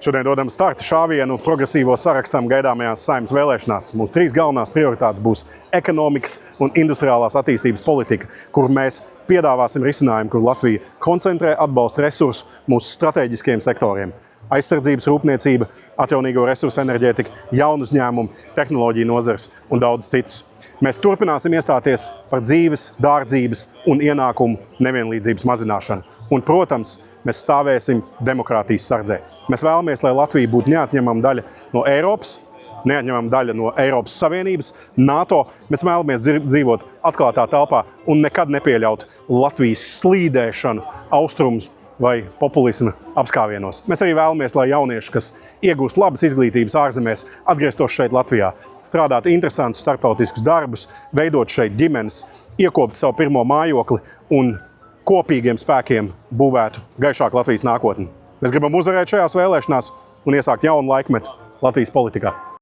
Šodien dodam starta šāvienu progresīvo sarakstam gaidāmajās Saeimas vēlēšanās. Mūsu trīs galvenās prioritātes būs ekonomikas un industriālās attīstības politika, kur mēs piedāvāsim risinājumu, kur Latvija koncentrē atbalsta resursus mūsu strateģiskajiem sektoriem. Aizsardzības rūpniecība, atjaunīgo resursu enerģētika, jaunu uzņēmumu, tehnoloģiju nozars un daudz citas. Mēs turpināsim iestāties par dzīves, dārdzības un ienākumu nevienlīdzības mazināšanu. Un, protams, mēs stāvēsim demokrātijas sardzē. Mēs vēlamies, lai Latvija būtu neatņemama daļa no Eiropas, neatņemama daļa no Eiropas Savienības, NATO. Mēs vēlamies dzīvot atklātā telpā un nekad nepieļaut Latvijas slīdēšanu austrums vai populisma apskāvienos. Mēs arī vēlamies, lai jaunieši, kas iegūst labas izglītības ārzemēs, atgrieztos šeit Latvijā, strādāt interesantus starptautiskus darbus, veidot šeit ģimenes, iekopt savu pirmo mājokli un kopīgiem spēkiem būvētu gaišāku Latvijas nākotni. Mēs gribam uzvarēt šajās vēlēšanās un iesākt jaunu laikmetu Latvijas politikā.